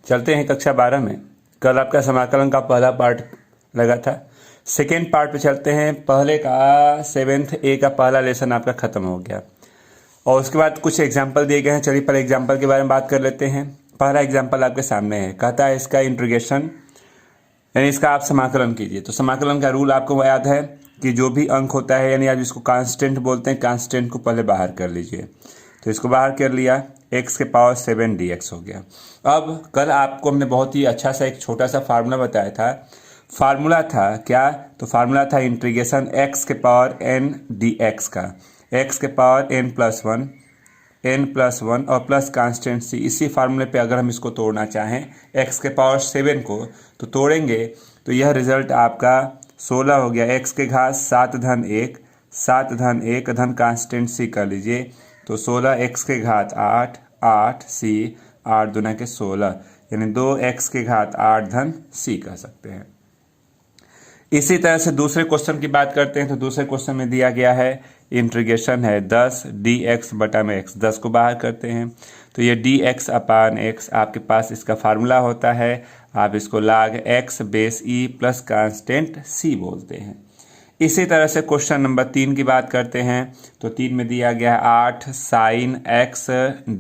चलते हैं कक्षा 12 में। कल आपका समाकलन का पहला पार्ट लगा था। सेकेंड पार्ट पे चलते हैं। पहले का 7th ए का पहला लेसन आपका ख़त्म हो गया और उसके बाद कुछ एग्जाम्पल दिए गए हैं। चलिए पहले एग्जाम्पल के बारे में बात कर लेते हैं। पहला एग्जाम्पल आपके सामने है, कहता है इसका इंटीग्रेशन यानी इसका आप समाकलन कीजिए। तो समाकलन का रूल आपको याद है कि जो भी अंक होता है यानी आप जिसको कांस्टेंट बोलते हैं, कांस्टेंट को पहले बाहर कर लीजिए। तो इसको बाहर कर लिया, x के पावर 7 dx हो गया। अब कल आपको हमने बहुत ही अच्छा सा एक छोटा सा फार्मूला बताया था। फार्मूला था क्या? तो फार्मूला था इंटीग्रेशन x के पावर n dx का, x के पावर n+1 और प्लस कांस्टेंट c। इसी फार्मूले पे अगर हम इसको तोड़ना चाहें x के पावर 7 को तो तोड़ेंगे तो यह रिजल्ट आपका 16 हो गया। x के घात 7 धन कांस्टेंट c कर लीजिए तो 16 x के घात 8 c 8 दूना के 16 यानी 2x के घात 8 धन c कह सकते हैं। इसी तरह से दूसरे क्वेश्चन की बात करते हैं। तो दूसरे क्वेश्चन में दिया गया है इंटीग्रेशन है 10 dx बटा में x। 10 को बाहर करते हैं तो ये dx अपान x आपके पास इसका फार्मूला होता है। आप इसको log x base e plus constant c बोलते हैं। इसी तरह से क्वेश्चन नंबर 3 की बात करते हैं। तो 3 में दिया गया है 8 साइन x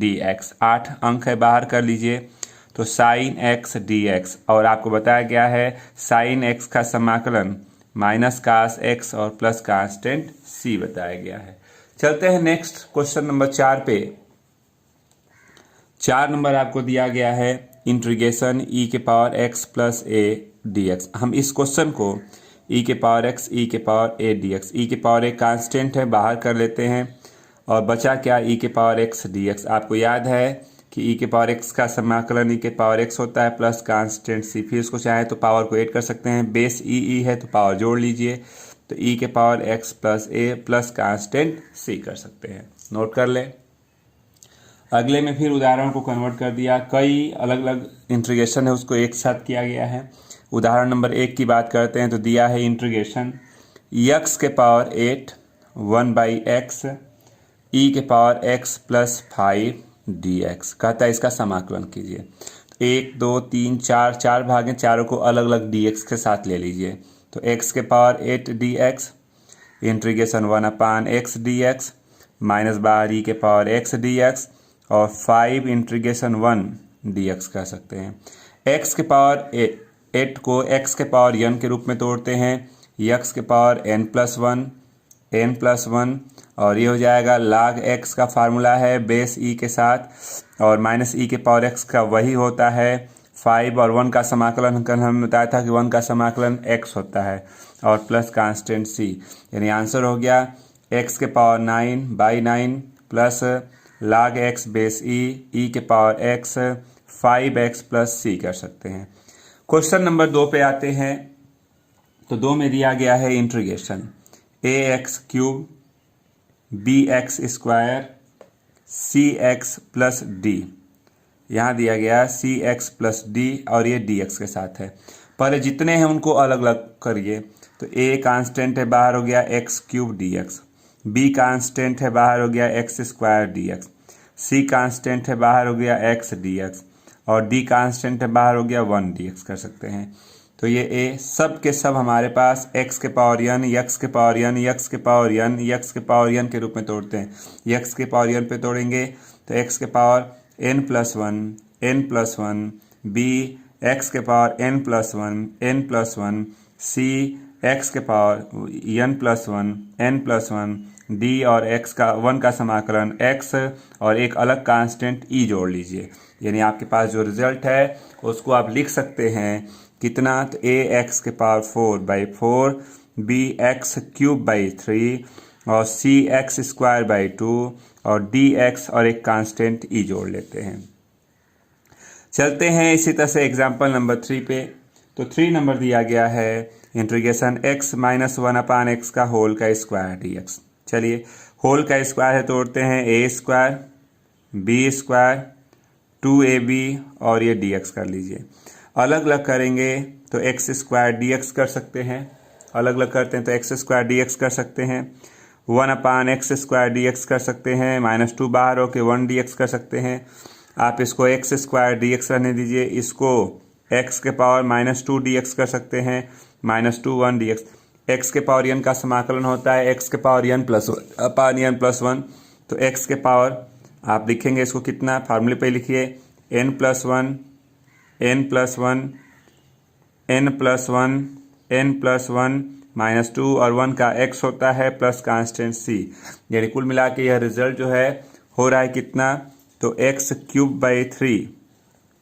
dx। 8 अंक है, बाहर कर लीजिए तो साइन x dx और आपको बताया गया है साइन x का समाकलन माइनस कास x और प्लस कांस्टेंट c बताया गया है। चलते हैं नेक्स्ट क्वेश्चन नंबर 4 पे। 4 नंबर आपको दिया गया है इंटीग्रेशन e के power x plus a dx। हम इस क्वेश्चन को e के पावर x e के पावर a dx, e के पावर एक कांस्टेंट है, बाहर कर लेते हैं और बचा क्या e के पावर x dx। आपको याद है कि e के पावर x का समाकलन e के पावर x होता है प्लस कांस्टेंट c। फिर इसको चाहे तो पावर को ऐड कर सकते हैं, बेस e है तो पावर जोड़ लीजिए तो e के power x plus a plus constant c कर सकते हैं। नोट कर लें। अगले में फिर उदाहरण को कन्वर्ट कर दिया, कई अलग अलग इंटीग्रेशन है उसको एक साथ किया गया है। उदाहरण नंबर 1 की बात करते हैं तो दिया है इंटीग्रेशन x के पावर 8 1/x e के पावर x प्लस 5 dx। कहता है इसका समाकलन कीजिए। 1 2 3 4 भाग हैं, चारों को अलग अलग dx के साथ ले लीजिए। तो x के power 8 dx integration 1/x dx minus बाहर e के पावर x dx और 5 इंटीग्रेशन 1 dx कर सकते हैं। x के पावर 8 को x के पावर n के रूप में तोड़ते हैं, x के पावर n+1 और ये हो जाएगा log x का फार्मूला है बेस e के साथ और माइनस e के पावर x का वही होता है। 5 और 1 का समाकलन कल हमने बताया था कि 1 का समाकलन x होता है और प्लस कांस्टेंट c यानी आंसर हो गया x के power 9/9 plus log x base e के power x 5x plus c कर सकते हैं। क्वेश्चन नंबर 2 पे आते हैं। तो 2 में दिया गया है integration ax³ bx² cx plus d। यहाँ दिया गया cx प्लस d और ये dx के साथ है। पहले जितने हैं उनको अलग अलग करिए। तो a कांस्टेंट है, बाहर हो गया x³ dx, b कांस्टेंट है, बाहर हो गया x² dx, c कांस्टेंट है, बाहर हो गया x dx और d कांस्टेंट है, बाहर हो गया 1 dx कर सकते हैं। तो ये a सब के सब हमारे पास x के पावर n x के पावर n x के पावर n x के पावर n के रूप में तोड़ते हैं। x के पावर n पे तोड़ेंगे तो x के पावर n+1 b x के पावर n+1 c x के पावर n+1 d और x का 1 का समाकलन x और एक अलग कांस्टेंट e जोड़ लीजिए। यानी आपके पास जो रिजल्ट है उसको आप लिख सकते हैं कितना? तो ax के पावर 4/4 bx³ 3 और cx² 2 और dx और एक कांस्टेंट e जोड़ लेते हैं। चलते हैं इसी तरह से एग्जाम्पल नंबर 3 पे। तो 3 नंबर दिया गया है इंटीग्रेशन x - 1/x का होल का स्क्वायर dx। चलिए होल का स्क्वायर है, तोड़ते हैं a² b² 2ab और ये dx कर लीजिए। अलग अलग करेंगे तो x² dx कर सकते हैं, अलग अलग करते हैं तो x² dx कर सकते हैं, 1/x² dx कर सकते हैं, -2 बाहर होके 1 dx कर सकते हैं आप इसको एक्स स्क्वायर डी एक्स रहने दीजिए, इसको एक्स के पावर -2 dx कर सकते हैं, -2 1 dx। एक्स के पावर n का समाकलन होता है एक्स के पावर n+1/n+1। तो एक्स के पावर आप लिखेंगे इसको कितना, फार्मूले पे लिखिए n+1 n+1 n+1 n+1 -2 और 1 का x होता है प्लस कांस्टेंट c, यानी कुल मिला के यह रिजल्ट जो है हो रहा है कितना, तो x³/3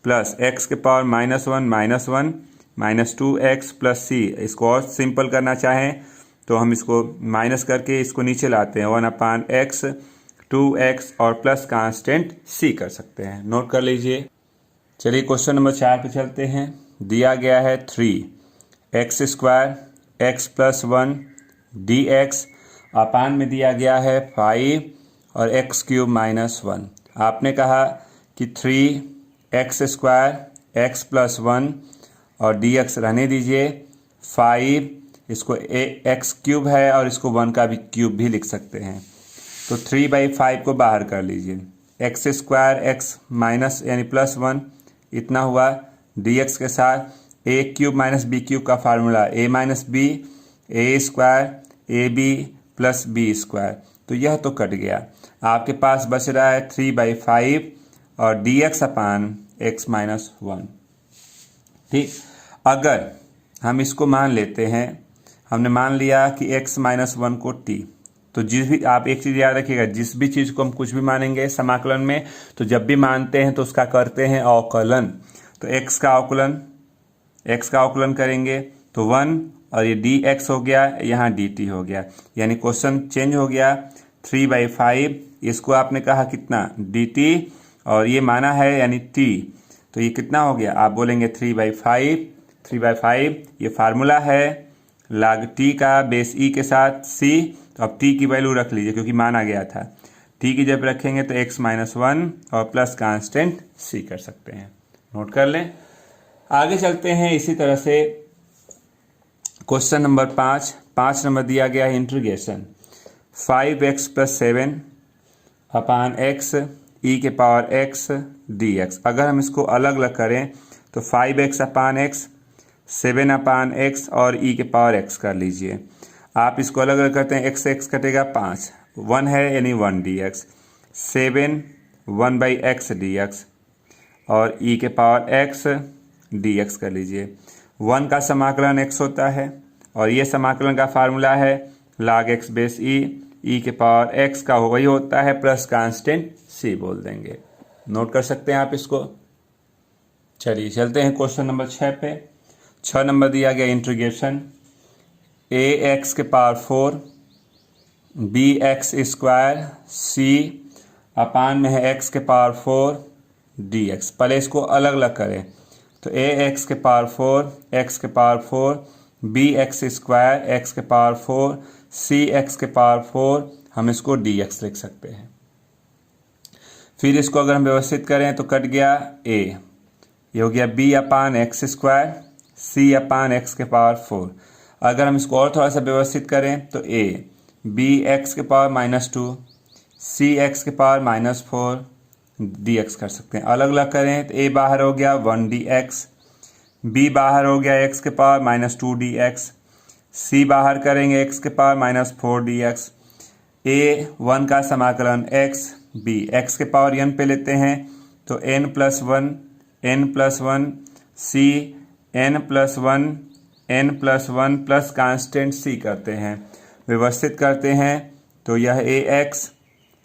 प्लस एक्स के पावर -1 -2x प्लस c। इसको और सिंपल करना चाहें तो हम इसको माइनस करके इसको नीचे लाते हैं, 1/x 2x और प्लस कांस्टेंट c कर सकते हैं। नोट कर लीजिए। चलिए क्वेश्चन नंबर 4 पे चलते हैं। दिया गया है 3x² x+1 dx, अपान में दिया गया है 5 और x³ -1। आपने कहा कि 3x² x+1 और dx रहने दीजिए, 5 इसको x³ है और इसको 1 का भी क्यूब भी लिख सकते हैं। तो 3/5 को बाहर कर लीजिए, x² x माइनस यानी +1 इतना हुआ, dx के साथ a³ - b³ का formula a - b a² ab + b²। तो यह तो कट गया, आपके पास बच रहा है 3/5 और dx अपान x - 1। ठीक, अगर हम इसको मान लेते हैं, हमने मान लिया कि x - 1 को t, तो जिस भी आप एक चीज़ याद रखिएगा, जिस भी चीज़ को हम कुछ भी मानेंगे समाकलन में, तो जब भी मानते हैं तो उसका करते हैं अवकलन। तो x का अवकलन करेंगे तो 1 और ये dx हो गया, यहाँ dt हो गया, यानी क्वेश्चन चेंज हो गया। 3/5 इसको आपने कहा कितना dt और ये माना है यानी t, तो ये कितना हो गया, आप बोलेंगे 3/5 ये फार्मूला है log t का बेस e के साथ c। तो अब t की वैल्यू रख लीजिए क्योंकि माना गया था, t की जब रखेंगे तो x - 1 और प्लस कांस्टेंट c कर सकते हैं। नोट कर लें। आगे चलते हैं इसी तरह से क्वेश्चन नंबर 5 नंबर दिया गया है इंटीग्रेशन 5x + 7 अपान x e⁻x dx। अगर हम इसको अलग अलग करें तो 5x अपान x 7/x और e⁻x कर लीजिए। आप इसको अलग अलग करते हैं, x से x कटेगा 5, 1 है यानी 1 dx, 7 1/x dx और e⁻x dx कर लीजिए। 1 का समाकलन x होता है और ये समाकलन का फार्मूला है log x base e e⁻x का वही होता है प्लस कांस्टेंट c बोल देंगे। नोट कर सकते हैं आप इसको। चलिए चलते हैं क्वेश्चन नंबर 6 पे। 6 नंबर दिया गया इंटीग्रेशन ax⁴ bx² c अपान में है x⁴ dx। पहले इसको अलग अलग करें तो ax⁴ x⁴ bx² x⁴ cx⁴ हम इसको dx लिख सकते हैं। फिर इसको अगर हम व्यवस्थित करें तो कट गया a, ये हो गया b/x² c/x⁴। अगर हम इसको और थोड़ा सा व्यवस्थित करें तो a bx⁻² cx⁻4 dx कर सकते हैं। अलग अलग करें तो a बाहर हो गया 1 dx, b बाहर हो गया x⁻² dx, c बाहर करेंगे x⁻4 dx। a 1 का समाकलन x, b x⁻n पे लेते हैं तो n+1 c n+1 plus constant c करते हैं, व्यवस्थित करते हैं तो यह ax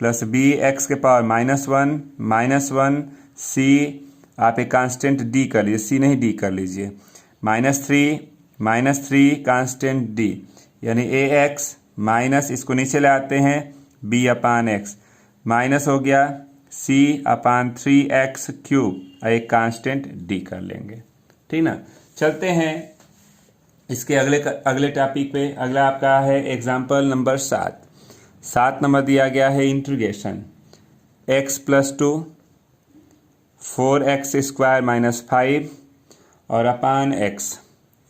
plus b x⁻1 c, आप एक कांस्टेंट d कर लीजिए, c नहीं d कर लीजिए, -3 कांस्टेंट d, यानी ax माइनस इसको नीचे ले आते हैं b/x माइनस हो गया c/3x³ एक कांस्टेंट d कर लेंगे। ठीक ना। चलते हैं इसके अगले टॉपिक पे। अगला आपका है एग्जाम्पल नंबर 7 नंबर दिया गया है इंटीग्रेशन x+2 4x² - 5 और अपान x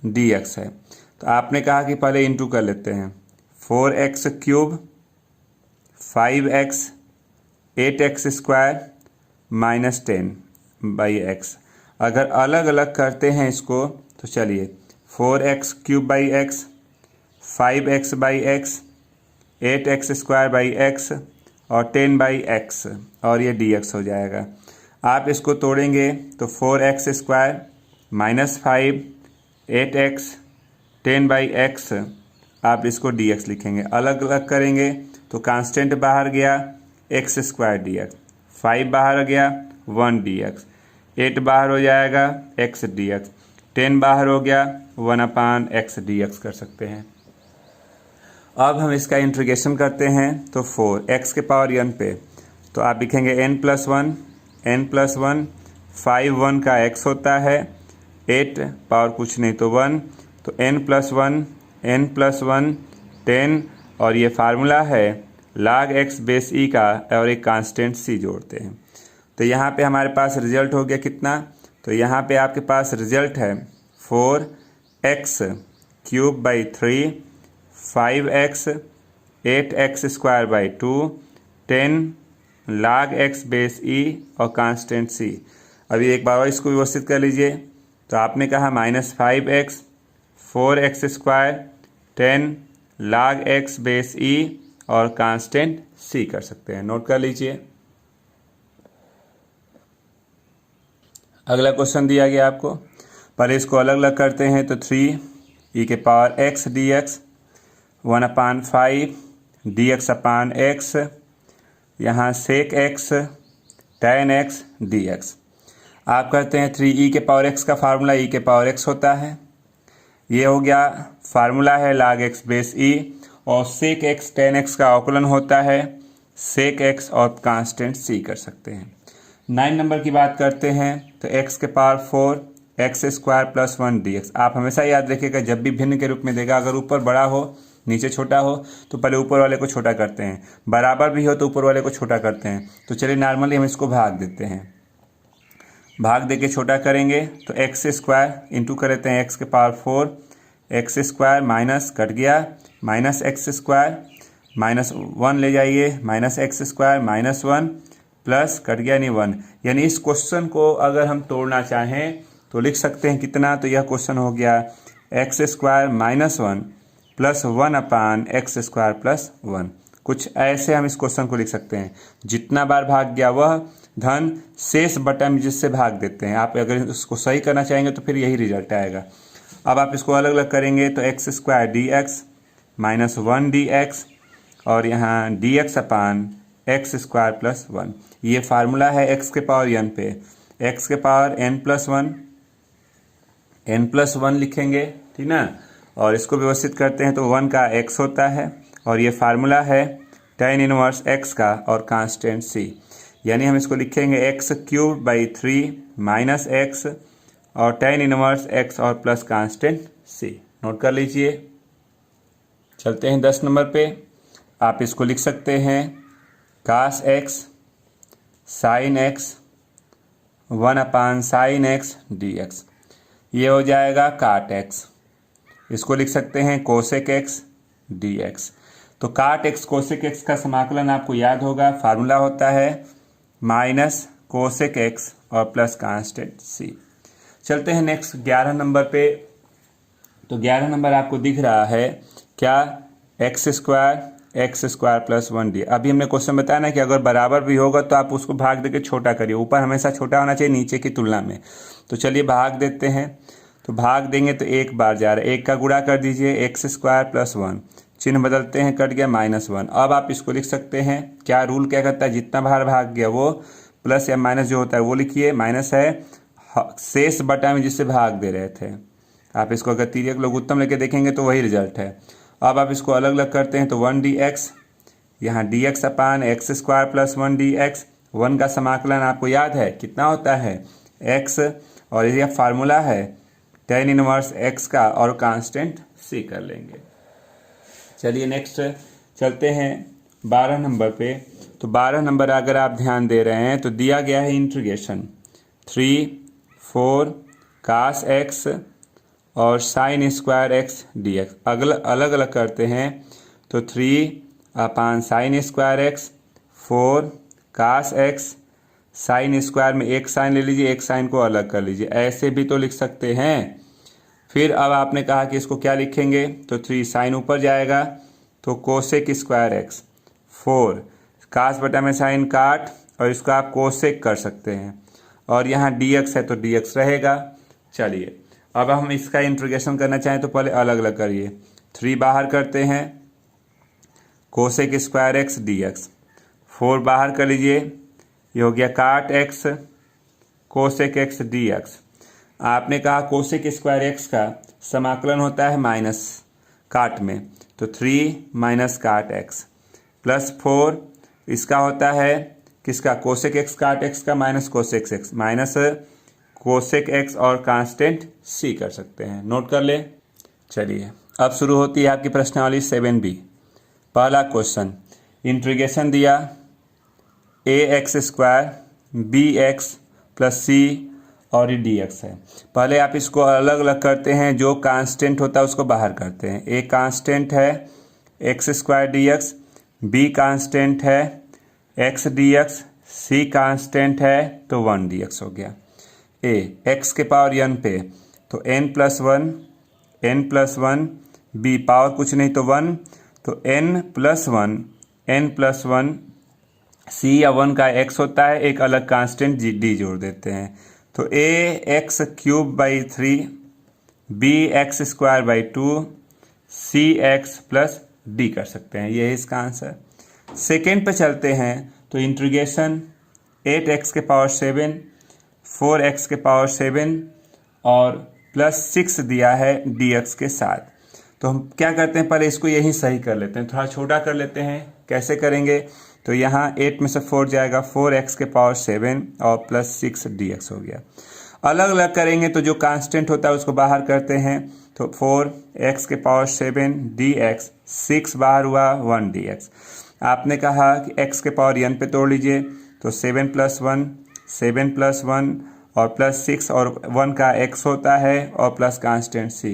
dx है। तो आपने कहा कि पहले इंटू कर लेते हैं, 4x³ 5x 8x² -10/x। अगर अलग अलग करते हैं इसको तो चलिए 4x³ x, 5x/x, 8x² और 10/x और ये dx हो जाएगा। आप इसको तोड़ेंगे तो 4x² -5 8x 10/x, आप इसको dx लिखेंगे। अलग अलग करेंगे तो कांस्टेंट बाहर गया x² dx, 5 बाहर गया 1 dx, 8 बाहर हो जाएगा x dx, 10 बाहर हो गया 1/x dx कर सकते हैं। अब हम इसका इंटीग्रेशन करते हैं तो 4x के पावर n पे तो आप लिखेंगे n+1, 5 1 का x होता है, 8 पावर कुछ नहीं तो 1, तो n+1 10 और ये फार्मूला है log x बेस e का और एक कांस्टेंट c जोड़ते हैं। तो यहाँ पे हमारे पास रिजल्ट हो गया कितना, तो यहाँ पे आपके पास रिजल्ट है 4x³ 5x 8x² 10 log x base e और कांस्टेंट c। अभी एक बार और इसको व्यवस्थित कर लीजिए। तो आपने कहा -5x 4x² 10 log x base e और कांस्टेंट c कर सकते हैं। नोट कर लीजिए। अगला क्वेश्चन दिया गया आपको, पहले इसको अलग अलग करते हैं तो 3e⁻x dx 1/5 dx/x, यहाँ sec x tan x dx। आप करते हैं 3e⁻x का फार्मूला e⁻x होता है, ये हो गया फार्मूला है log x बेस e, और sec x tan x का अवकलन होता है sec x और कांस्टेंट c कर सकते हैं। 9 नंबर की बात करते हैं तो x⁻4 x² + 1 dx। आप हमेशा याद रखिएगा जब भी भिन्न के रूप में देगा, अगर ऊपर बड़ा हो नीचे छोटा हो तो पहले ऊपर वाले को छोटा करते हैं, बराबर भी हो तो ऊपर वाले को छोटा करते हैं। तो चलिए नॉर्मली हम इसको भाग देते हैं, भाग दे के छोटा करेंगे तो x² इंटू कर लेते हैं x⁻4 x² माइनस कट गया -x² -1 ले जाइए -x² -1 प्लस कट गया नहीं 1। यानी इस क्वेश्चन को अगर हम तोड़ना चाहें तो लिख सकते हैं कितना, तो यह क्वेश्चन हो गया x² -1 + 1/x² + 1। कुछ ऐसे हम इस क्वेश्चन को लिख सकते हैं। जितना बार भाग गया वह धन शेष बटा में जिससे भाग देते हैं। आप अगर इसको सही करना चाहेंगे तो फिर यही रिजल्ट आएगा। अब आप इसको अलग अलग करेंगे तो x² dx -1 dx और यहाँ dx/x² + 1। ये फार्मूला है x के पावर n पे, x के पावर n+1 लिखेंगे, ठीक ना। और इसको व्यवस्थित करते हैं तो 1 का x होता है और ये फार्मूला है tan 1 x का और कांस्टेंट c। यानी हम इसको लिखेंगे x³ 3 - x और tan 1 x और प्लस कांस्टेंट c। नोट कर लीजिए। चलते हैं 10 नंबर पे। आप इसको लिख सकते हैं cos x sin x 1/sin x dx। ये हो जाएगा काट x। इसको लिख सकते हैं कोसेक x dx। तो काट x कोसेक x का समाकलन आपको याद होगा, फार्मूला होता है माइनस कोसेक x और प्लस कांस्टेंट c। चलते हैं नेक्स्ट 11 नंबर पे। तो 11 नंबर आपको दिख रहा है क्या, x² + 1 d। अभी हमने क्वेश्चन बताया ना कि अगर बराबर भी होगा तो आप उसको भाग देके छोटा करिए, ऊपर हमेशा छोटा होना चाहिए नीचे की तुलना में। तो चलिए भाग देते हैं, तो भाग देंगे तो एक बार जा रहा है, एक का गुणा कर दीजिए x² + 1, चिन्ह बदलते हैं कट गया -1। अब आप इसको लिख सकते हैं, क्या रूल क्या कहता है, जितना बार भाग गया वो प्लस या माइनस जो होता है वो लिखिए, माइनस है शेष बटा में जिससे भाग दे रहे थे। आप इसको अगर तिर्यक लघुत्तम लेके देखेंगे तो वही रिजल्ट है। अब आप इसको अलग अलग करते हैं तो 1 dx, यहाँ dx/x² + 1 dx। 1 का समाकलन आपको याद है कितना होता है x, और यह फार्मूला है tan 1 x का और कांस्टेंट c कर लेंगे। चलिए नेक्स्ट चलते हैं 12 नंबर पे। तो 12 नंबर अगर आप ध्यान दे रहे हैं तो दिया गया है इंटीग्रेशन 3 4 cos x और sin² x dx। अलग अलग करते हैं तो 3/sin² x 4 cos x sine square में एक साइन ले लीजिए, एक साइन को अलग कर लीजिए, ऐसे भी तो लिख सकते हैं। फिर अब आपने कहा कि इसको क्या लिखेंगे, तो 3 साइन ऊपर जाएगा तो कोसेक स्क्वायर एक्स, 4 कास बटा में साइन काट, और इसको आप कोसेक कर सकते हैं, और यहाँ dx है तो dx रहेगा। चलिए अब हम इसका इंटीग्रेशन करना चाहें तो पहले अलग अलग करिए। 3 बाहर करते हैं, कोसेक स्क्वायर एक्स dx, 4 बाहर कर लीजिए, ये हो गया काट एक्स कोसेक एक्स dx। आपने कहा कोसेक स्क्वायर एक्स का समाकलन होता है माइनस काट में, तो 3 माइनस काट एक्स प्लस 4 इसका होता है किसका, कोसेक एक्स काट एक्स का minus cosec x, minus cosec x और कांस्टेंट सी कर सकते हैं, नोट कर ले। चलिए अब शुरू होती है आपकी प्रश्नावली 7b। पहला क्वेश्चन, इंटीग्रेशन दिया a x square b x plus c और ये dx है। पहले आप इसको अलग अलग करते हैं, जो कांस्टेंट होता है उसको बाहर करते हैं। ए कांस्टेंट है X square dx, B constant है एक्स dx, सी कांस्टेंट है तो 1 dx हो गया। ए एक्स के पावर n पे तो n plus one, B power कुछ नहीं तो 1 तो n प्लस वन, सी या 1 का x होता है, एक अलग कांस्टेंट d जोड़ देते हैं, तो a x cube by 3, b x square by 2, c x plus d कर सकते हैं, ये है इसका आंसर। सेकेंड पे चलते हैं, तो इंटीग्रेशन 8x के पावर 7, 4x के पावर 7 और प्लस 6 दिया है dx के साथ। तो हम क्या करते हैं, पहले इसको यही सही कर लेते हैं, थोड़ा छोटा कर लेते हैं। कैसे करेंगे, तो यहाँ 8 में से 4 जाएगा, 4x के पावर 7 और प्लस 6 dx हो गया। अलग अलग करेंगे तो जो कांस्टेंट होता है उसको बाहर करते हैं, तो 4x के पावर 7 dx, 6 बाहर हुआ 1 dx। आपने कहा कि x के पावर n पे तोड़ लीजिए, तो 7 प्लस 1 और प्लस 6 और 1 का x होता है और प्लस कांस्टेंट c,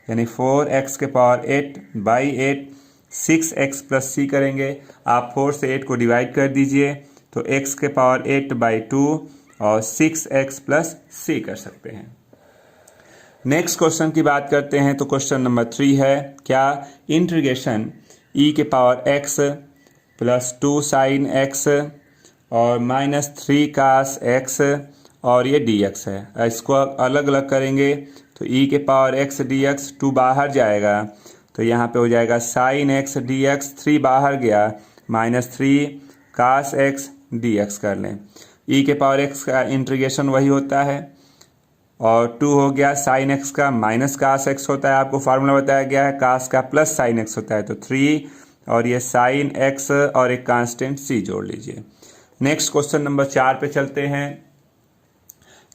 यानी 4x के power 8 by 8, 6x plus c करेंगे। आप 4 से 8 को डिवाइड कर दीजिए तो x के पावर 8 बाई 2 और 6x प्लस c कर सकते हैं। नेक्स्ट क्वेश्चन की बात करते हैं, तो क्वेश्चन नंबर 3 है क्या, इंटीग्रेशन e के power x plus 2 sine x और माइनस 3 कास x और ये dx है। इसको अलग अलग करेंगे तो e के पावर x dx, 2 बाहर जाएगा तो यहाँ पे हो जाएगा साइन x dx, 3 बाहर गया माइनस 3 कास x dx कर लें। e के पावर x का इंटीग्रेशन वही होता है, और 2 हो गया साइन x का माइनस कास x होता है, आपको फार्मूला बताया गया है, कास का प्लस साइन x होता है, तो 3 और ये साइन x और एक कांस्टेंट c जोड़ लीजिए। नेक्स्ट क्वेश्चन नंबर 4 पे चलते हैं।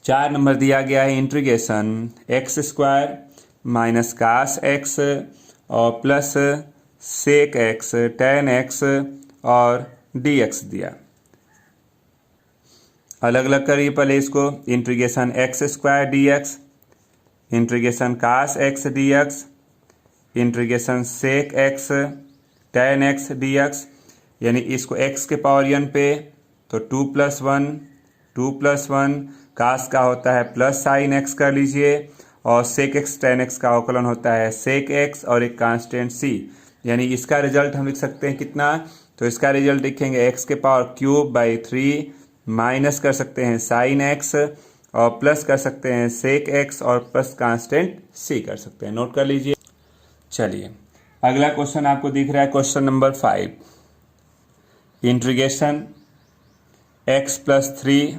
4 नंबर दिया गया है integration x square minus cos x और plus sec x tan x और dx दिया। अलग अलग करिए पहले इसको, integration x square dx, integration cos x dx, integration sec x tan x dx, यानी इसको x के पावर n पे तो 2 प्लस 1 कास का होता है प्लस साइन x कर लीजिए, और सेक x टेन x का अवकलन होता है सेक x और एक कांस्टेंट c, यानी इसका रिजल्ट हम लिख सकते हैं कितना, तो इसका रिजल्ट लिखेंगे x के पावर क्यूब बाई 3 माइनस कर सकते हैं साइन x और प्लस कर सकते हैं सेक x और प्लस कांस्टेंट c कर सकते हैं, नोट कर लीजिए। चलिए अगला क्वेश्चन आपको दिख रहा है, question number 5, integration x plus 3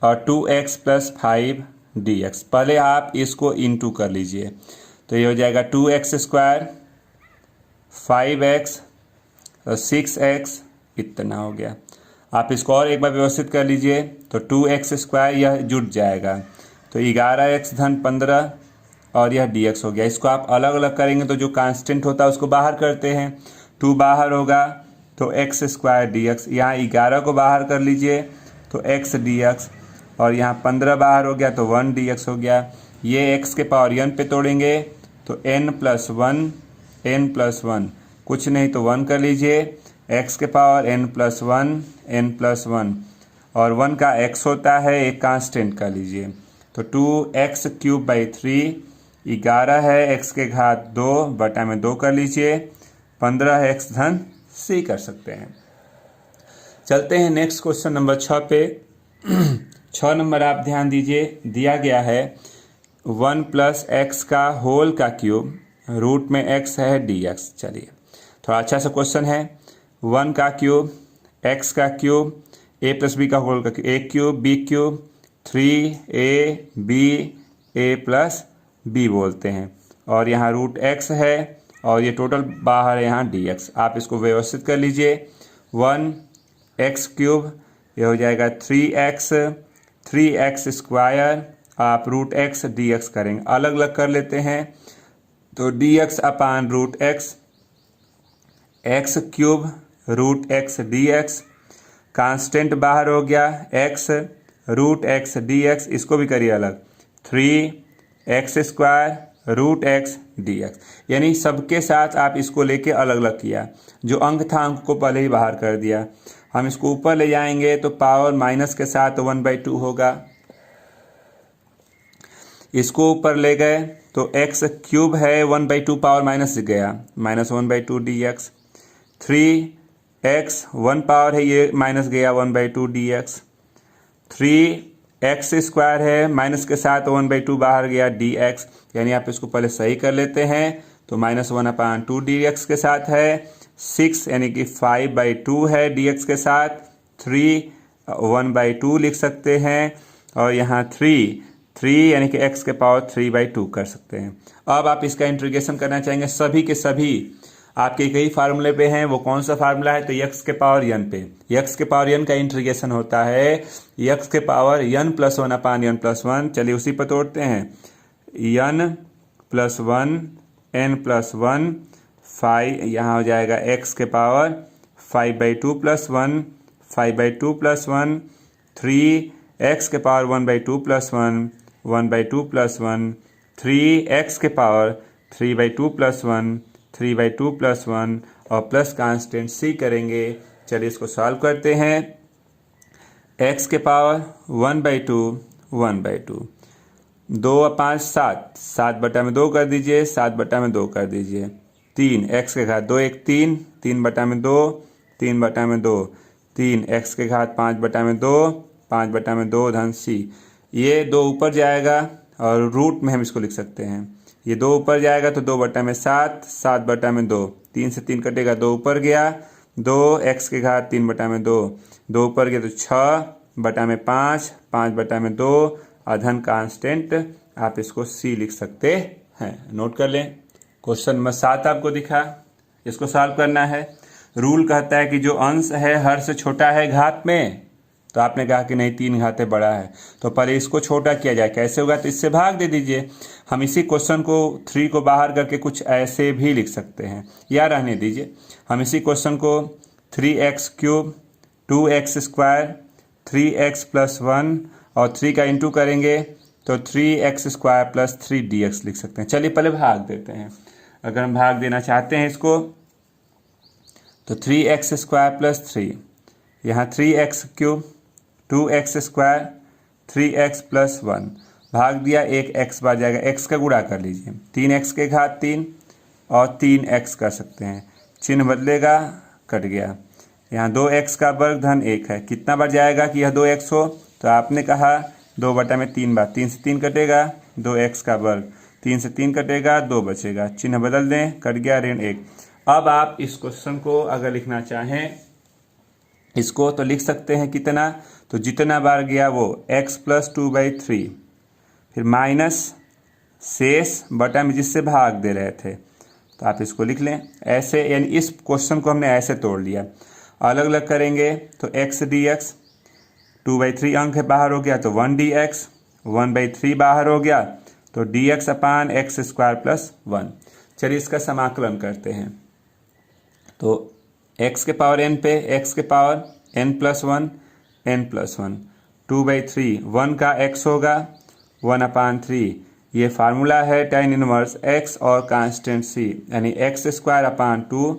और 2x प्लस 5 dx। पहले आप इसको इनटू कर लीजिए, तो ये हो जाएगा 2x स्क्वायर 5x और 6x, इतना हो गया। आप इसको और एक बार व्यवस्थित कर लीजिए, तो 2x स्क्वायर यह जुट जाएगा, तो 11x धन 15 और यह dx हो गया। इसको आप अलग अलग करेंगे तो जो कांस्टेंट होता है उसको बाहर करते हैं, 2 बाहर होगा तो x स्क्वायर dx, यहाँ 11 को बाहर कर लीजिए तो x dx, और यहाँ 15 बाहर हो गया तो 1 dx हो गया। ये x के पावर n पे तोड़ेंगे तो n प्लस 1 कुछ नहीं तो 1 कर लीजिए, x के पावर n प्लस 1 और 1 का x होता है, एक कांस्टेंट कर लीजिए। तो 2x³/3 11 है, x के घात 2 बटा में 2 कर लीजिए, 15x धन c कर सकते हैं। चलते हैं नेक्स्ट क्वेश्चन नंबर 6 पे। 6 नंबर आप ध्यान दीजिए, दिया गया है 1 + x का होल का क्यूब, रूट में x है dx। चलिए थोड़ा अच्छा सा क्वेश्चन है। 1 का क्यूब, x का क्यूब, a + b का होल का cube, a³ b³ 3ab a + b बोलते हैं, और यहाँ रूट x है और ये टोटल बाहर है यहाँ dx। आप इसको व्यवस्थित कर लीजिए। 1x³, ये हो जाएगा 3x² आप रूट x dx करेंगे, अलग अलग कर लेते हैं। तो dx/√x, x³ root x dx, constant बाहर हो गया x रूट x dx, इसको भी करिए अलग, 3x² रूट x dx। यानी सबके साथ आप इसको लेके अलग अलग किया, जो अंक था अंक को पहले ही बाहर कर दिया। हम इसको ऊपर ले जाएंगे तो पावर माइनस के साथ 1/2 होगा, इसको ऊपर ले गए तो x³ है 1/2 पावर माइनस गया, -1/2 dx। 3x 1 पावर है, ये माइनस गया 1/2 dx। 3x² है, माइनस के साथ 1/2 बाहर गया dx। यानी आप इसको पहले सही कर लेते हैं तो -1/2 dx के साथ है। 6 यानी कि 5/2 है dx के साथ, 3 1/2 लिख सकते हैं, और यहाँ 3 यानी कि x के पावर 3/2 कर सकते हैं। अब आप इसका इंटीग्रेशन करना चाहेंगे, सभी के सभी आपके कई फार्मूले पे हैं, वो कौन सा फार्मूला है? तो x के पावर n पे, x के पावर n का इंटीग्रेशन होता है x के पावर n + 1/n + 1। चलिए उसी पर तोड़ते हैं, n + 1 n + 1 5, यहाँ हो जाएगा x के पावर 5/2 + 1 5/2 + 1, 3x के पावर 1/2 + 1 1/2 + 1, 3x के पावर 3/2 + 1 3/2 + 1, और प्लस कांस्टेंट c करेंगे। चलिए इसको सॉल्व करते हैं। x के पावर 1/2 1/2, 2/5 7, 7/2 कर दीजिए, 7/2 कर दीजिए। 3 x के घात 2 1 3, 3/2 3/2, 3 x के घात 5/2 5/2 धन c। ये 2 ऊपर जाएगा और रूट में हम इसको लिख सकते हैं, ये 2 ऊपर जाएगा तो 2/7 7/2, 3 से 3 कटेगा, 2 ऊपर गया, 2 x के घात 3/2, 2 ऊपर गया तो 6/5 5/2, अधन कांस्टेंट आप इसको c लिख सकते हैं। नोट कर लें। क्वेश्चन नंबर 7 आपको दिखा, इसको सॉल्व करना है। रूल कहता है कि जो अंश है हर से छोटा है घात में, तो आपने कहा कि नहीं 3 घाते बड़ा है, तो पहले इसको छोटा किया जाए। कैसे होगा? तो इससे भाग दे दीजिए। हम इसी क्वेश्चन को 3 को बाहर करके कुछ ऐसे भी लिख सकते हैं, या रहने दीजिए। हम इसी क्वेश्चन को 3x³ 2x² 3x + 1 और 3 का इंटू करेंगे तो 3x² + 3 dx लिख सकते हैं। चलिए पहले भाग देते हैं। अगर हम भाग देना चाहते हैं इसको तो 3x² + 3, यहाँ 3x³ 2x² 3x + 1, भाग दिया, एक x बार जाएगा, x का गुणा कर लीजिए, 3x के घात 3 और 3x कर सकते हैं, चिन्ह बदलेगा, कट गया। यहाँ 2x का वर्ग धन 1 है, कितना बार जाएगा कि यह 2x हो? तो आपने कहा 2/3 बार, 3 से 3 कटेगा, 2x का वर्ग, 3 से 3 कटेगा, 2 बचेगा, चिन्ह बदल दें, कट गया, ऋण 1। अब आप इस क्वेश्चन को अगर लिखना चाहें इसको तो लिख सकते हैं कितना, तो जितना बार गया वो x + 2/3, फिर माइनस शेष बटा में जिससे भाग दे रहे थे, तो आप इसको लिख लें ऐसे। यानी इस क्वेश्चन को हमने ऐसे तोड़ लिया। अलग अलग करेंगे तो x dx 2/3 अंक है, बाहर हो गया तो 1 dx 1/3 बाहर हो गया तो dx/x² + 1। चलिए इसका समाकलन करते हैं। तो x के पावर n पे x के पावर n + 1 n + 1 2/3, 1 का x होगा 1/3, ये फार्मूला है tan इनवर्स x और कांस्टेंट c, यानी x² 2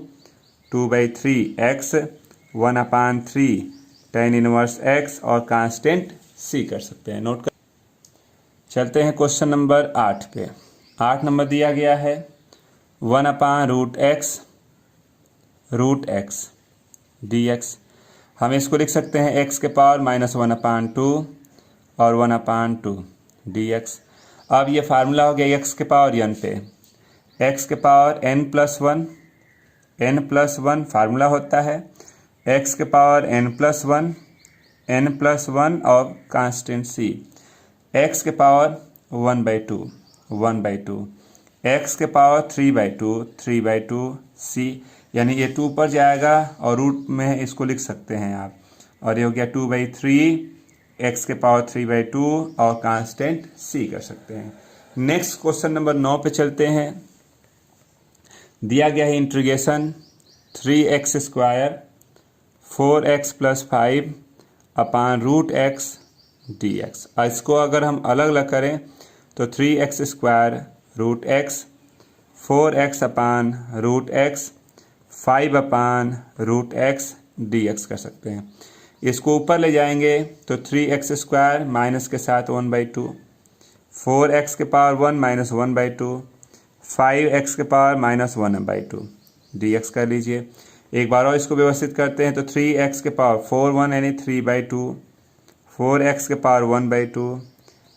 2/3 x 1/3 tan inverse x और कांस्टेंट c कर सकते हैं। नोट कर चलते हैं क्वेश्चन नंबर 8 पे। 8 नंबर दिया गया है 1/√x dx। हम इसको लिख सकते हैं x के पावर -1/2 और 1/2 dx। अब ये फार्मूला हो गया x के पावर n पे, x के पावर n+1 फार्मूला होता है x के पावर n+1 और कांस्टेंट c, x के पावर 1/2 x के पावर 3/2 c, यानी ये 2 पर जाएगा और रूट में इसको लिख सकते हैं आप, और ये हो गया 2/3 x के पावर 3/2 और कांस्टेंट c कर सकते हैं। नेक्स्ट क्वेश्चन नंबर 9 पे चलते हैं। दिया गया है integration 3x² 4x + 5 /√x dx। इसको अगर हम अलग अलग करें तो 3x² √x 4x /√x 5/√x dx कर सकते हैं। इसको ऊपर ले जाएंगे तो 3x² माइनस के साथ 1/2, 4x के पावर 1 - 1/2, 5x के पावर -1/2 dx कर लीजिए। एक बार और इसको व्यवस्थित करते हैं तो 3x के पावर 4 1 यानी 3/2, 4x के पावर 1/2,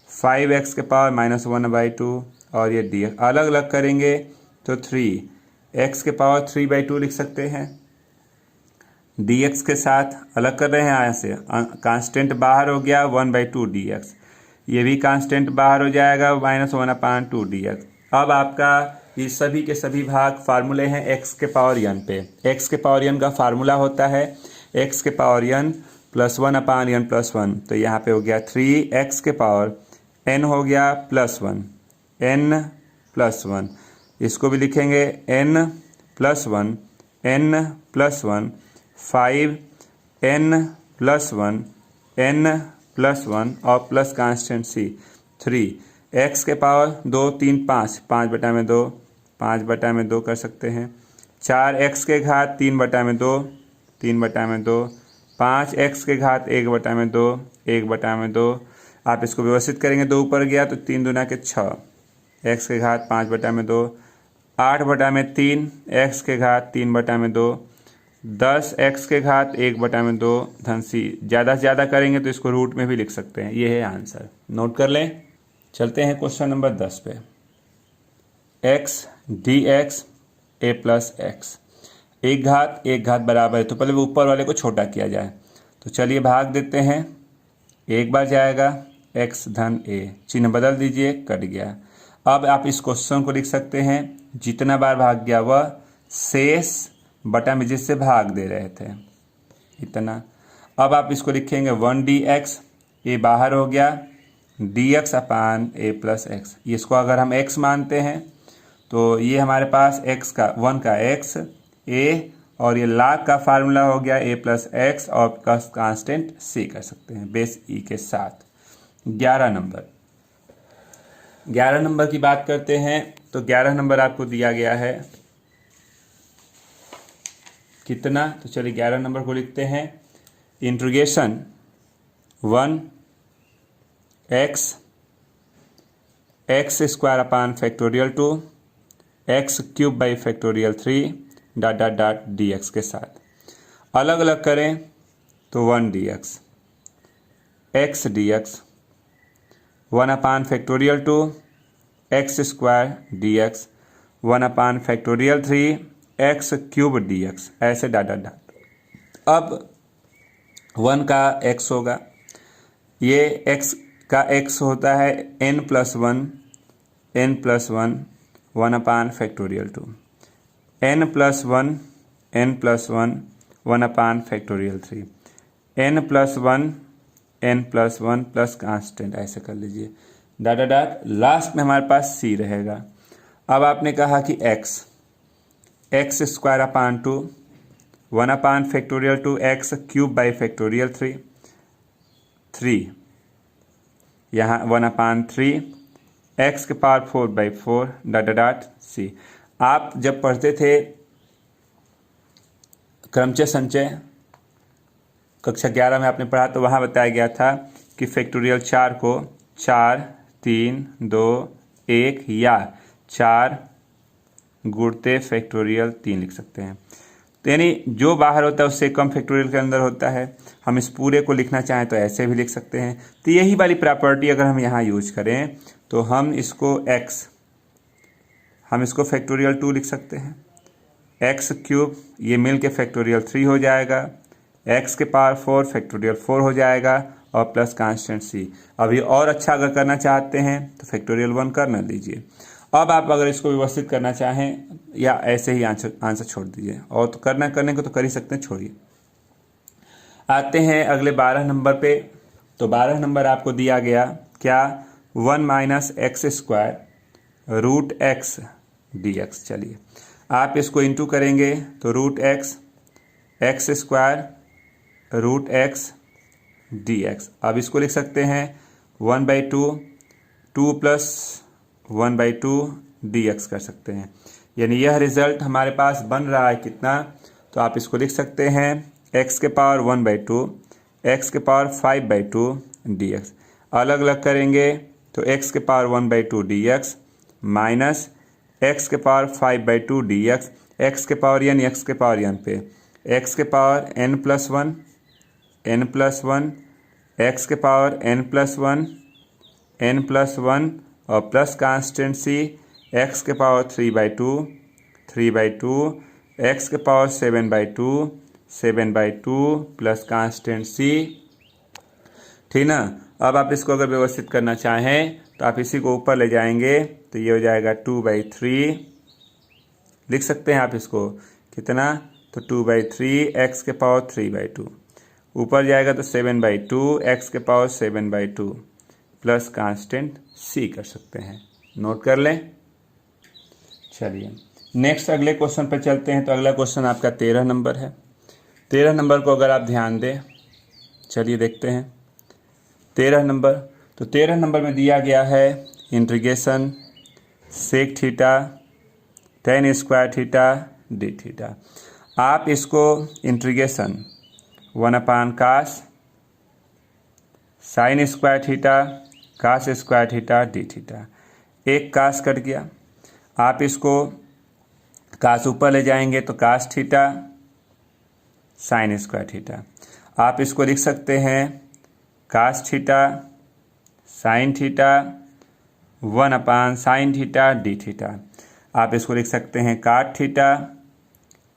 5x के पावर -1/2 और ये dx। अलग अलग करेंगे तो 3x के पावर 3/2 लिख सकते हैं। dx के साथ अलग कर रहे हैं, यहाँ से कांस्टेंट बाहर हो गया 1/2 dx, ये भी कांस्टेंट बाहर हो जाएगा -1/2 dx। अब आपका ये सभी के सभी भाग फार्मूले हैं x के पावर n पे। x के पावर n का फार्मूला होता है x के पावर n + 1/n+1, तो यहाँ पे हो गया 3x के पावर n हो गया +1 n+1, इसको भी लिखेंगे n+1 n+1 5 n+1 n+1 और प्लस कांस्टेंट c 3x के पावर 2 3 5 5/2 5/2 कर सकते हैं। 4x के घात 3/2 3/2, 5x के घात 1/2 1/2। आप इसको व्यवस्थित करेंगे, 2 ऊपर गया तो 3 दूना के 6, x के घात 5/2, 8/3 x के घात 3/2, 10x के घात 1/2 धन c। ज़्यादा से ज़्यादा करेंगे तो इसको रूट में भी लिख सकते हैं। ये है आंसर, नोट कर लें। चलते हैं क्वेश्चन नंबर 10 पे। x dx a + x, एक घात बराबर है, तो पहले वो ऊपर वाले को छोटा किया जाए। तो चलिए भाग देते हैं, एक बार जाएगा x धन a, चिन्ह बदल दीजिए, कट गया। अब आप इस क्वेश्चन को लिख सकते हैं जितना बार भाग गया वह शेष बटा में जिससे भाग दे रहे थे इतना। अब आप इसको लिखेंगे 1 dx, a बाहर हो गया, dx अपान a + x। इसको अगर हम x मानते हैं तो ये हमारे पास x का 1 का x a और ये log का फार्मूला हो गया a + x और प्लस कांस्टेंट c कर सकते हैं बेस e के साथ। 11 नंबर की बात करते हैं तो 11 नंबर आपको दिया गया है कितना, तो चलिए 11 नंबर को लिखते हैं इंटीग्रेशन 1x² अपान फैक्टोरियल 2 x³ / 3 ... dx के साथ। अलग अलग करें तो 1 dx x dx 1/2 x² dx 1/3 x³ dx, ऐसे ... अब 1 का x होगा, ये x का x होता है n+1 1/2 n+1 n+1 1/3 n+1 plus constant, ऐसे कर लीजिए ... लास्ट में हमारे पास c रहेगा। अब आपने कहा कि x² अपान 2 1/2 x³ / 3 यहाँ 1/3 x के पावर 4/4 ... c। आप जब पढ़ते थे क्रमचय संचय कक्षा 11 में आपने पढ़ा तो वहाँ बताया गया था कि फैक्टोरियल 4 को 4 3 2 1 या 4 गुणते फैक्टोरियल 3 लिख सकते हैं। तो यानी जो बाहर होता है उससे कम फैक्टोरियल के अंदर होता है। हम इस पूरे को लिखना चाहें तो ऐसे भी लिख सकते हैं। तो यही वाली प्रॉपर्टी अगर हम यहाँ यूज करें तो हम इसको फैक्टोरियल 2 लिख सकते हैं। एक्स क्यूब ये मिल के फैक्टोरियल 3 हो जाएगा, एक्स के पावर 4 फैक्टोरियल 4 हो जाएगा और प्लस कांस्टेंट सी। अभी और अच्छा अगर करना चाहते हैं तो फैक्टोरियल 1 कर ना लीजिए। अब आप अगर इसको व्यवस्थित करना चाहें या ऐसे ही आंसर छोड़ दीजिए, और तो करने को तो कर ही सकते हैं, छोड़िए। आते हैं अगले 12 नंबर पे। तो 12 नंबर आपको दिया गया क्या, 1 minus X square root X D X. चलिए आप इसको इंटू करेंगे तो root X square root X D X. अब इसको लिख सकते हैं 1/2 2 प्लस 1/2 डी एक्स कर सकते हैं। यानी यह रिजल्ट हमारे पास बन रहा है कितना, तो आप इसको लिख सकते हैं x के पावर 1/2 x के पावर 5/2 डी एक्स। अलग अलग करेंगे तो x के power 1/2 D x minus x के पावर 5/2 डी एक्स। x के पावर यानी x के पावर n पे x के पावर n+1 x के पावर n+1 और प्लस कांस्टेंट सी x के पावर 3/2 x के पावर 7/2 प्लस कांस्टेंट सी। ठीक ना। अब आप इसको अगर व्यवस्थित करना चाहें तो आप इसी को ऊपर ले जाएंगे तो ये हो जाएगा 2/3 लिख सकते हैं आप इसको कितना, तो 2/3 x के पावर 3/2 ऊपर जाएगा तो 7/2 x के पावर 7/2 प्लस कांस्टेंट सी कर सकते हैं। नोट कर लें। चलिए नेक्स्ट अगले क्वेश्चन पर चलते हैं। तो अगला क्वेश्चन आपका 13 नंबर है। 13 नंबर को अगर आप ध्यान दें, चलिए देखते हैं 13 नंबर। तो 13 नंबर में दिया गया है integration sec theta tan square theta D theta. आप इसको integration 1/cos sine square theta cos square theta D theta, एक कास कट गया। आप इसको कास ऊपर ले जाएंगे तो cos theta sine square theta. आप इसको लिख सकते हैं cos theta sine theta 1/sin theta D theta. आप इसको लिख सकते हैं cot theta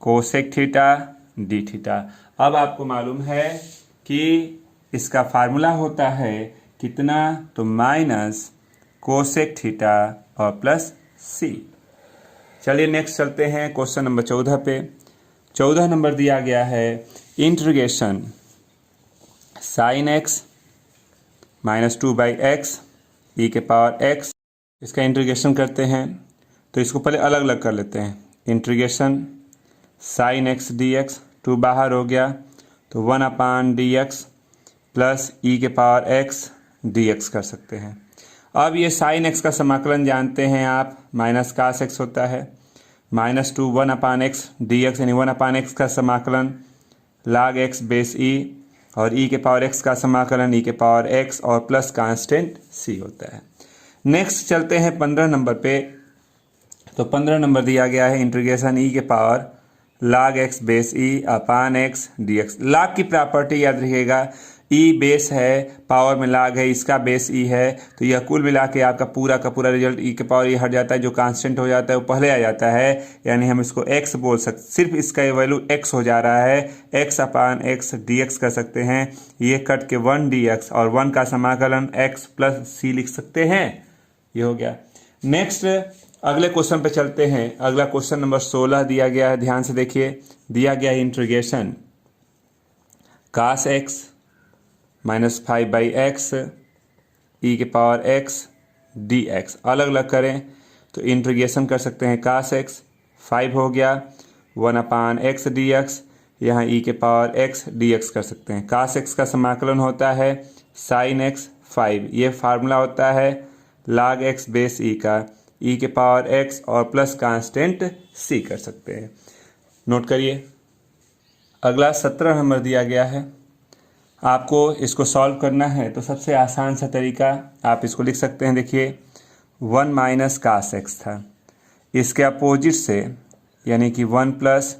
cosec theta D theta. अब आपको मालूम है कि इसका फार्मूला होता है कितना, तो माइनस कोसेक थीटा और प्लस सी। चलिए नेक्स्ट चलते हैं क्वेश्चन नंबर 14 पे। 14 नंबर दिया गया है integration sine x minus 2/x ई के पावर x। इसका इंटीग्रेशन करते हैं तो इसको पहले अलग अलग कर लेते हैं। Integration sine x D x, 2 बाहर हो गया तो 1/dx प्लस ई के पावर x dx कर सकते हैं। अब ये साइन एक्स का समाकलन जानते हैं आप, माइनस कास एक्स होता है, -2 1/x dx यानी 1/x का समाकलन log x बेस ई, और ई के पावर x का समाकलन ई के पावर x और प्लस कांस्टेंट सी होता है। नेक्स्ट चलते हैं 15 नंबर पे। तो 15 नंबर दिया गया है इंटीग्रेशन ई के पावर log x बेस ई अपान x dx। log की प्रॉपर्टी याद रखिएगा, ई बेस है, पावर में log है, इसका बेस ई है, तो यह कुल मिला के आपका पूरा का पूरा रिजल्ट ई के पावर ई हट जाता है। जो कांस्टेंट हो जाता है वो पहले आ जाता है, यानी हम इसको x बोल सकते, सिर्फ इसका वैल्यू x हो जा रहा है, x/x dx कर सकते हैं। ये कट के 1 dx और 1 का समाकलन x प्लस सी लिख सकते हैं। ये हो गया। नेक्स्ट अगले क्वेश्चन पे चलते हैं। अगला क्वेश्चन नंबर 16 दिया गया है, ध्यान से देखिए। दिया गया है integration cos x minus 5/x ई के पावर x dx। अलग अलग करें तो इंटीग्रेशन कर सकते हैं cos x 5 हो गया 1/x dx, यहाँ ई के पावर x dx कर सकते हैं। cos x का समाकलन होता है sin x 5, ये फार्मूला होता है log x बेस ई का, ई के पावर x और प्लस कांस्टेंट सी कर सकते हैं। नोट करिए। अगला 17 नंबर दिया गया है। आपको इसको सॉल्व करना है तो सबसे आसान सा तरीका आप इसको लिख सकते हैं। देखिए 1 माइनस कास एक्स था, इसके अपोजिट से यानी कि 1 प्लस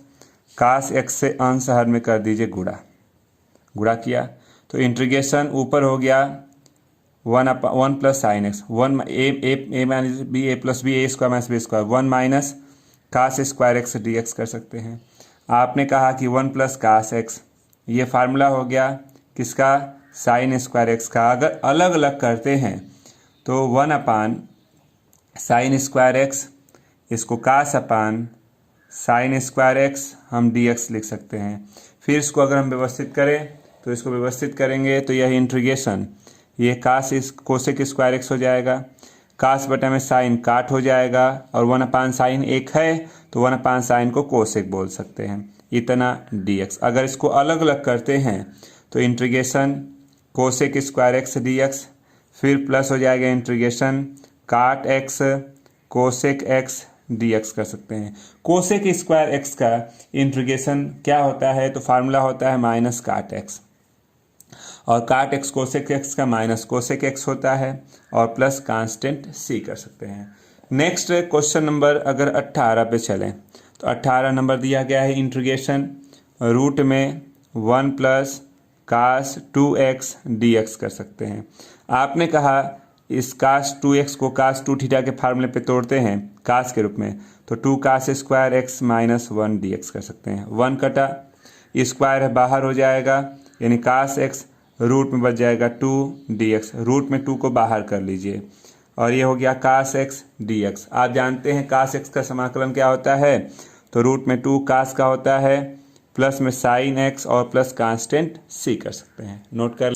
कास एक्स से अंश हर में कर दीजिए गुणा किया तो इंटीग्रेशन ऊपर हो गया 1 plus sine x, 1 a minus b a plus b a square minus b square, 1 minus cos square x D x कर सकते हैं। आपने कहा कि 1 प्लस कास एक्स, ये फार्मूला हो गया किसका, साइन स्क्वायर एक्स का। अगर अलग अलग करते हैं तो 1 अपान साइन स्क्वायर एक्स, इसको कास अपान साइन स्क्वायर एक्स हम डी एक्स लिख सकते हैं। फिर इसको अगर हम व्यवस्थित करें तो इसको व्यवस्थित करेंगे तो यह इंटीग्रेशन, ये कास कोसेक स्क्वायर एक्स हो जाएगा, कास बटा में साइन काट हो जाएगा, और 1 अपान साइन एक है तो 1 अपान साइन को कोसेक बोल सकते हैं, इतना डी एक्स। अगर इसको अलग अलग करते हैं तो integration cosec square x D x, फिर प्लस हो जाएगा इंटीग्रेशन काट x cosec x D x कर सकते हैं। कोसेक स्क्वायर एक्स का इंटीग्रेशन क्या होता है, तो फार्मूला होता है माइनस काट एक्स, और काट एक्स कोसेक एक्स का माइनस कोसेक एक्स होता है, और प्लस कांस्टेंट सी कर सकते हैं। नेक्स्ट क्वेश्चन नंबर अगर 18 पे चलें तो 18 नंबर दिया गया है इंटीग्रेशन रूट में 1 प्लस कास 2x dx कर सकते हैं। आपने कहा इस कास 2x को कास 2 थीटा के फार्मूले पे तोड़ते हैं कास के रूप में, तो 2 cos square x minus 1 dx कर सकते हैं। 1 कटा स्क्वायर है बाहर हो जाएगा, यानी कास एक्स रूट में बच जाएगा 2 dx, रूट में 2 को बाहर कर लीजिए और ये हो गया कास एक्स dx। आप जानते हैं कास एक्स का समाकलन क्या होता है, तो रूट में 2 कास का होता है, प्लस में साइन एक्स और प्लस कांस्टेंट सी कर सकते हैं। नोट कर,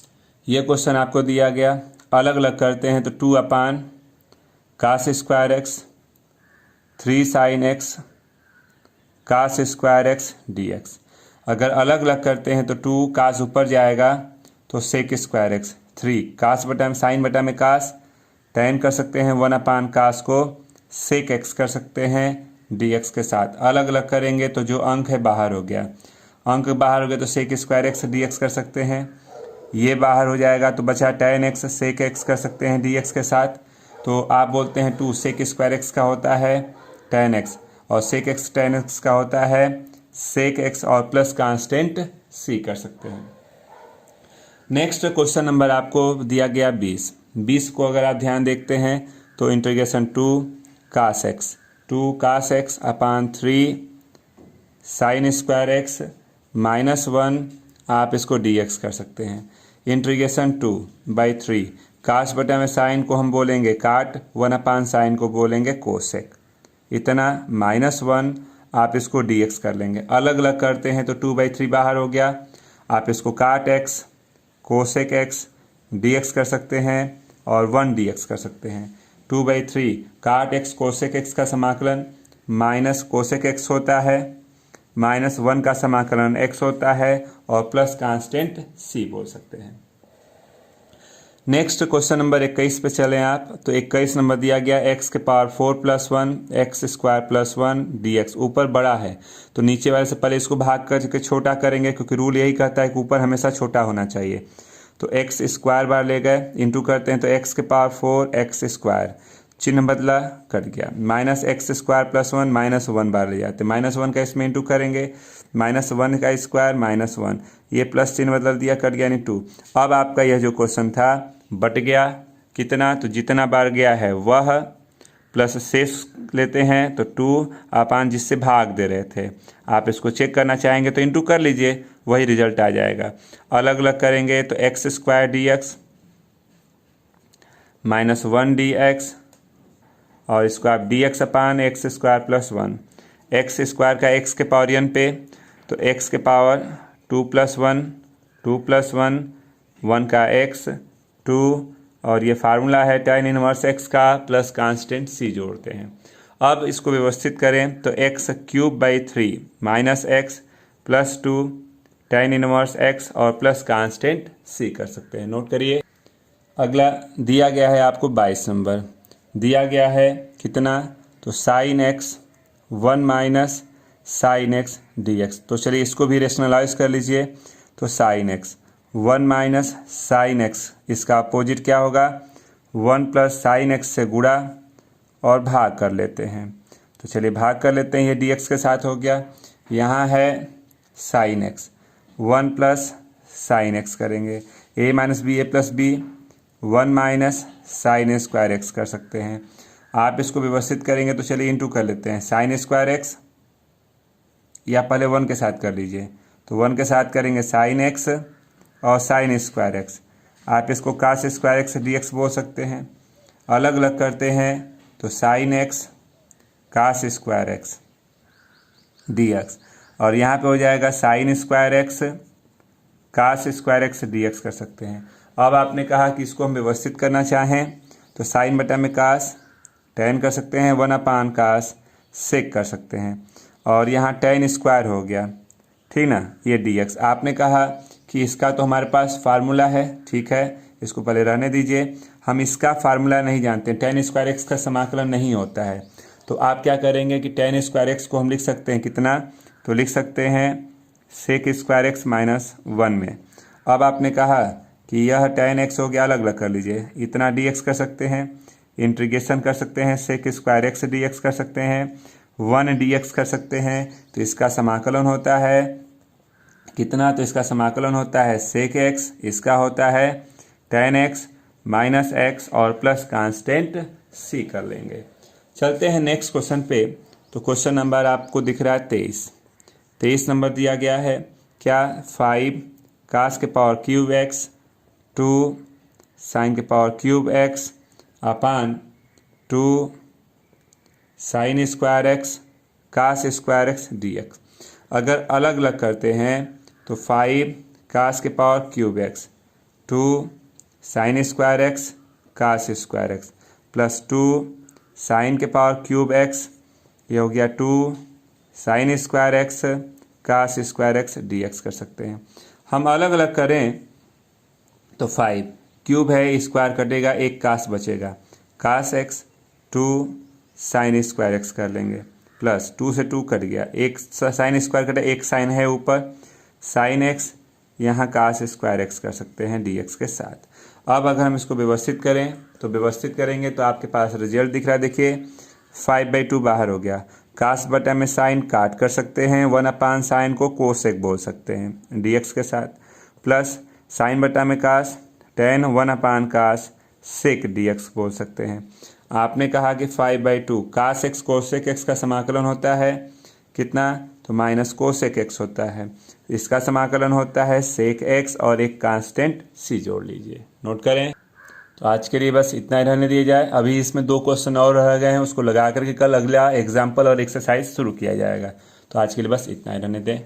ये क्वेश्चन आपको दिया गया, अलग अलग करते हैं तो 2 upon cos square x 3 sine x cos square x dx। अगर अलग अलग करते हैं तो 2 कास ऊपर जाएगा तो सेक स्क्वायर एक्स, 3 कास बटा में साइन बटा में कास टेन कर सकते हैं, 1 अपान कास को सेक एक्स कर सकते हैं dx के साथ। अलग अलग करेंगे तो जो अंक है बाहर हो गया, अंक बाहर हो गया तो सेक स्क्वायर एक्स dx कर सकते हैं, ये बाहर हो जाएगा तो बचा टेन एक्स सेक एक्स कर सकते हैं dx के साथ। तो आप बोलते हैं 2 सेक स्क्वायर एक्स का होता है टेन एक्स, और सेक एक्स टेन एक्स का होता है सेक एक्स और प्लस कांस्टेंट सी कर सकते हैं। नेक्स्ट क्वेश्चन नंबर आपको दिया गया 20 को अगर आप ध्यान देखते हैं तो इंटीग्रेशन 2 कास एक्स अपान 3 साइन स्क्वायर एक्स माइनस 1 आप इसको dx कर सकते हैं। इंटीग्रेशन 2/3 कास बटा में साइन को हम बोलेंगे काट, 1 अपान साइन को बोलेंगे कोसेक, इतना -1 आप इसको dx कर लेंगे। अलग अलग करते हैं तो 2/3 बाहर हो गया, आप इसको काट एक्स कोसेक एक्स dx कर सकते हैं और 1 dx कर सकते हैं। 2/3 काट एक्स कोसेक एक्स का समाकलन माइनस कोसेक एक्स होता है, -1 का समाकलन x होता है, और प्लस कांस्टेंट c बोल सकते हैं। नेक्स्ट क्वेश्चन नंबर 21 पे चलें आप, तो 21 नंबर दिया गया x के power 4 plus 1 x square plus 1 dx। ऊपर बड़ा है तो नीचे वाले से पहले इसको भाग करके छोटा करेंगे, क्योंकि रूल यही कहता है कि ऊपर हमेशा छोटा होना चाहिए। तो एक्स स्क्वायर बार ले गए, इंटू करते हैं तो x के पावर 4 एक्स स्क्वायर, चिन्ह बदला कट गया, माइनस एक्स स्क्वायर प्लस 1 -1 बार ले जाते, -1 का इसमें इंटू करेंगे, -1 का स्क्वायर -1, ये प्लस चिन्ह बदल दिया कट गया, यानी 2। अब आपका यह जो क्वेश्चन था बट गया कितना, तो जितना बार गया है वह प्लस शेष लेते हैं तो 2 अपान जिससे भाग दे रहे थे। आप इसको चेक करना चाहेंगे तो इंटू कर लीजिए, वही रिजल्ट आ जाएगा। अलग अलग करेंगे तो एक्स स्क्वायर dx -1 dx, और इसको आप dx upon x square plus 1, x square का x के पावर n पे तो x के पावर 2 + 1 2 + 1 1 का x 2, और ये फार्मूला है tan इनवर्स x का प्लस कांस्टेंट c जोड़ते हैं। अब इसको व्यवस्थित करें तो x³/3 minus x plus 2 tan inverse x और प्लस कांस्टेंट c कर सकते हैं। नोट करिए। अगला दिया गया है आपको 22 नंबर, दिया गया है कितना, तो sine x 1 minus sine x dx। तो चलिए इसको भी रेशनलाइज कर लीजिए, तो sine x 1 minus sine x, इसका अपोजिट क्या होगा 1 प्लस साइन एक्स से गुणा और भाग कर लेते हैं। तो चलिए भाग कर लेते हैं, ये डी एक्स के साथ हो गया। यहाँ है sine x, 1 plus sine x करेंगे, a minus b a plus b, 1 minus sine square x कर सकते हैं। आप इसको व्यवस्थित करेंगे तो चलिए इंटू कर लेते हैं, साइन स्क्वायर एक्स या पहले 1 के साथ कर लीजिए, तो 1 के साथ करेंगे साइन एक्स और साइन स्क्वायर एक्स। आप इसको cos square x D x बोल सकते हैं। अलग अलग करते हैं तो sine x cos square x D x, और यहाँ पे हो जाएगा sine square x cos square x D x कर सकते हैं। अब आपने कहा कि इसको हम व्यवस्थित करना चाहें तो साइन बटा में कास टेन कर सकते हैं, 1 अपान कास सेक कर सकते हैं, और यहाँ टेन स्क्वायर हो गया, ठीक ना, ये डी एक्स। आपने कहा कि इसका तो हमारे पास फार्मूला है, ठीक है, इसको पहले रहने दीजिए, हम इसका फार्मूला नहीं जानते, टेन स्क्वायर एक्स का समाकलन नहीं होता है। तो आप क्या करेंगे कि टेन स्क्वायर एक्स को हम लिख सकते हैं कितना, तो लिख सकते हैं सेक स्क्वायर एक्स माइनस 1 में। अब आपने कहा कि यह टेन एक्स हो गया, अलग अलग कर लीजिए, इतना डी एक्स कर सकते हैं, इंटीग्रेशन कर सकते हैं, sec square x D x कर सकते हैं, 1 डी एक्स कर सकते हैं। तो इसका समाकलन होता है कितना, तो इसका समाकलन होता है सेक एक्स, इसका होता है टेन एक्स माइनस एक्स और प्लस कांस्टेंट सी कर लेंगे। चलते हैं नेक्स्ट क्वेश्चन पे। तो क्वेश्चन नंबर आपको दिख रहा है 23 नंबर दिया गया है क्या, 5 कास के पावर क्यूब एक्स 2 साइन के power cube x upon 2 sine square x cos square x D x. अगर अलग अलग करते हैं तो 5 कास के power cube x 2 sine square x cos square x plus 2 sine के पावर क्यूब एक्स, ये हो गया 2 sine square x cos square x D x कर सकते हैं। हम अलग अलग करें तो 5 क्यूब है, स्क्वायर कटेगा, एक कास बचेगा, कास एक्स 2 साइन स्क्वायर एक्स कर लेंगे, प्लस 2 से 2 कट गया, एक साइन स्क्वायर कटा, एक साइन है ऊपर, साइन एक्स यहाँ कास स्क्वायर एक्स कर सकते हैं डी एक्स के साथ। अब अगर हम इसको व्यवस्थित करें तो व्यवस्थित करेंगे तो आपके पास रिजल्ट दिख रहा है, देखिए 5/2 बाहर हो गया, कास बटा में साइन काट कर सकते हैं, 1 अपान साइन को कोसेक बोल सकते हैं डी एक्स के साथ, प्लस साइन बटा में कास टेन 1 अपान कास सेक डी एक्स बोल सकते हैं। आपने कहा कि 5/2 कास एक्स कोसेक एक्स का समाकलन होता है कितना, तो माइनस कोसेक एक्स होता है, इसका समाकलन होता है सेक एक्स और एक कांस्टेंट सी जोड़ लीजिए, नोट करें। तो आज के लिए बस इतना ही रहने दिया जाए। अभी इसमें 2 क्वेश्चन और रह गए हैं, उसको लगा करके कल अगला एग्जाम्पल और एक्सरसाइज शुरू किया जाएगा। तो आज के लिए बस इतना ही रहने दें।